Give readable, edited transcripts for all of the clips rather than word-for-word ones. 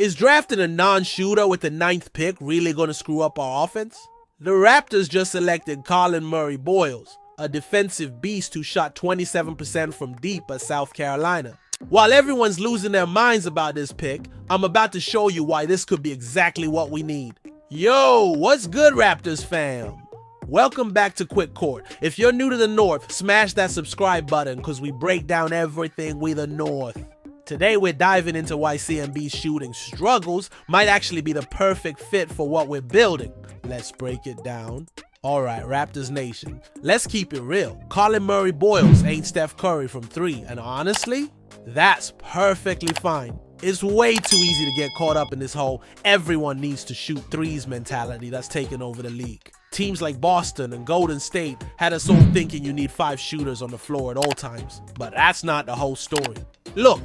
Is drafting a non-shooter with the 9th pick really going to screw up our offense? The Raptors just selected Colin Murray-Boyles, a defensive beast who shot 27% from deep at South Carolina. While everyone's losing their minds about this pick, I'm about to show you why this could be exactly what we need. Yo, what's good, Raptors fam? Welcome back to Quick Court. If you're new to the North, smash that subscribe button because we break down everything with the North. Today we're diving into why CMB's shooting struggles might actually be the perfect fit for what we're building. Let's break it down. Alright, Raptors Nation, let's keep it real. Colin Murray-Boyles ain't Steph Curry from 3, and honestly, that's perfectly fine. It's way too easy to get caught up in this whole everyone needs to shoot threes mentality that's taken over the league. Teams like Boston and Golden State had us all thinking you need 5 shooters on the floor at all times, but that's not the whole story. Look,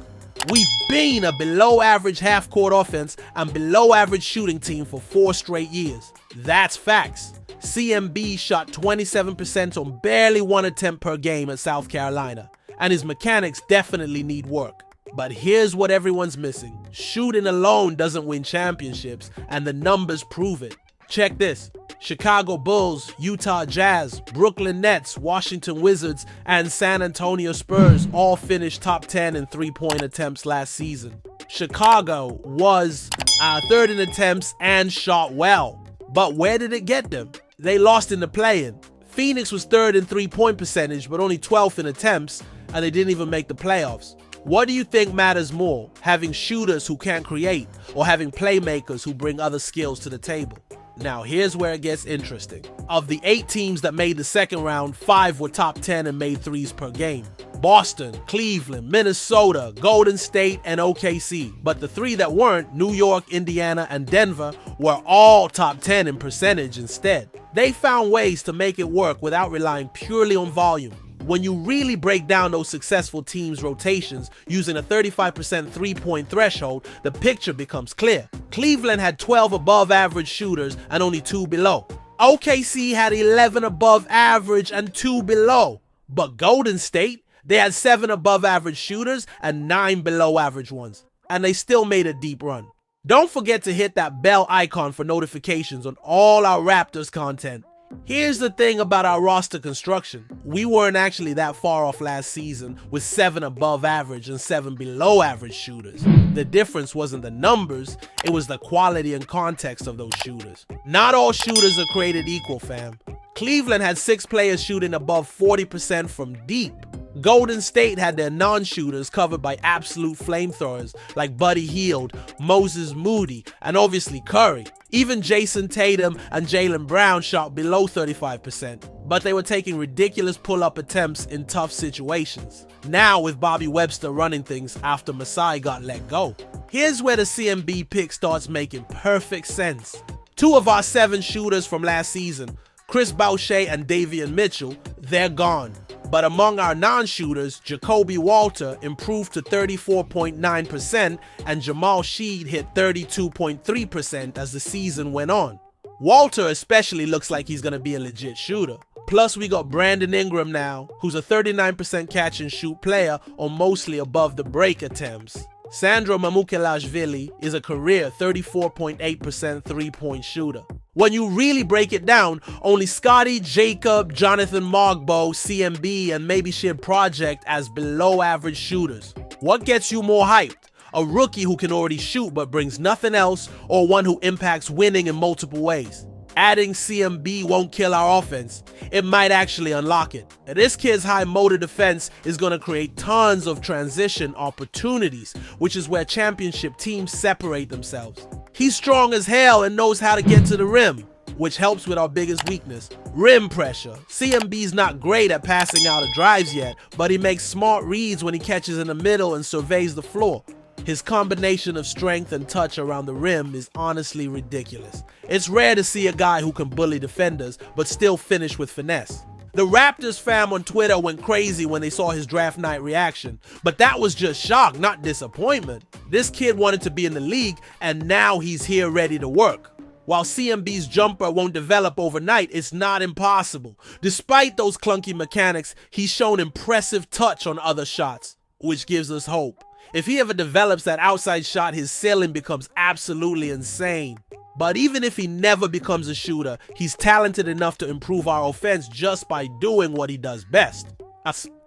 we've been a below average half-court offense and below average shooting team for 4 straight years. That's facts. CMB shot 27% on barely 1 attempt per game at South Carolina, and his mechanics definitely need work. But here's what everyone's missing. Shooting alone doesn't win championships, and the numbers prove it. Check this. Chicago Bulls, Utah Jazz, Brooklyn Nets, Washington Wizards, and San Antonio Spurs all finished top 10 in three-point attempts last season. Chicago was 3rd in attempts and shot well. But where did it get them? They lost in the play-in. Phoenix was 3rd in three-point percentage, but only 12th in attempts, and they didn't even make the playoffs. What do you think matters more, having shooters who can't create, or having playmakers who bring other skills to the table? Now here's where it gets interesting. Of the 8 teams that made the second round, 5 were top 10 and made threes per game. Boston, Cleveland, Minnesota, Golden State, and OKC. But the 3 that weren't, New York, Indiana, and Denver, were all top 10 in percentage instead. They found ways to make it work without relying purely on volume. When you really break down those successful teams' rotations using a 35% three-point threshold, the picture becomes clear. Cleveland had 12 above average shooters and only 2 below. OKC had 11 above average and 2 below. But Golden State, they had 7 above average shooters and 9 below average ones. And they still made a deep run. Don't forget to hit that bell icon for notifications on all our Raptors content. Here's the thing about our roster construction. We weren't actually that far off last season with 7 above average and 7 below average shooters. The difference wasn't the numbers, it was the quality and context of those shooters. Not all shooters are created equal, fam. Cleveland had 6 players shooting above 40% from deep. Golden State had their non-shooters covered by absolute flamethrowers like Buddy Hield, Moses Moody, and obviously Curry. Even Jason Tatum and Jaylen Brown shot below 35%, but they were taking ridiculous pull-up attempts in tough situations. Now with Bobby Webster running things after Masai got let go. Here's where the CMB pick starts making perfect sense. 2 of our 7 shooters from last season, Chris Boucher and Davion Mitchell, they're gone. But among our non-shooters, Jacoby Walter improved to 34.9% and Jamal Sheed hit 32.3% as the season went on. Walter especially looks like he's going to be a legit shooter. Plus we got Brandon Ingram now, who's a 39% catch and shoot player on mostly above the break attempts. Sandro Mamukelashvili is a career 34.8% three-point shooter. When you really break it down, only Scottie, Jacob, Jonathan Mogbo, CMB, and maybe Shib Project as below average shooters. What gets you more hyped? A rookie who can already shoot but brings nothing else, or one who impacts winning in multiple ways? Adding CMB won't kill our offense. It might actually unlock it. This kid's high motor defense is going to create tons of transition opportunities, which is where championship teams separate themselves. He's strong as hell and knows how to get to the rim, which helps with our biggest weakness, rim pressure. CMB's not great at passing out of drives yet, but he makes smart reads when he catches in the middle and surveys the floor. His combination of strength and touch around the rim is honestly ridiculous. It's rare to see a guy who can bully defenders, but still finish with finesse. The Raptors fam on Twitter went crazy when they saw his draft night reaction, but that was just shock, not disappointment. This kid wanted to be in the league, and now he's here ready to work. While CMB's jumper won't develop overnight, it's not impossible. Despite those clunky mechanics, he's shown impressive touch on other shots, which gives us hope. If he ever develops that outside shot, his ceiling becomes absolutely insane. But even if he never becomes a shooter, he's talented enough to improve our offense just by doing what he does best.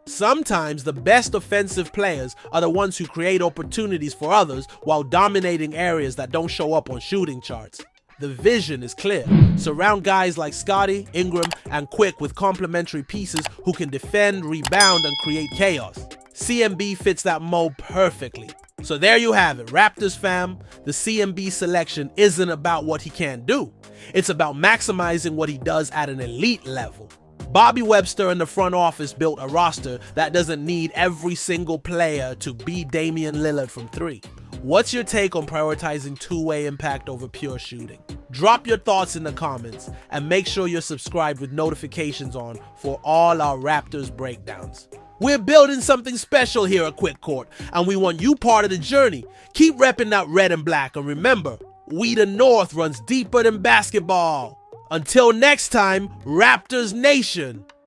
Sometimes the best offensive players are the ones who create opportunities for others while dominating areas that don't show up on shooting charts. The vision is clear. Surround guys like Scottie, Ingram, and Quick with complementary pieces who can defend, rebound, and create chaos. CMB fits that mold perfectly. So there you have it, Raptors fam. The CMB selection isn't about what he can do. It's about maximizing what he does at an elite level. Bobby Webster and the front office built a roster that doesn't need every single player to beat Damian Lillard from 3. What's your take on prioritizing two-way impact over pure shooting? Drop your thoughts in the comments and make sure you're subscribed with notifications on for all our Raptors breakdowns. We're building something special here at Quick Court, and we want you part of the journey. Keep repping that red and black, and remember, we the North runs deeper than basketball. Until next time, Raptors Nation.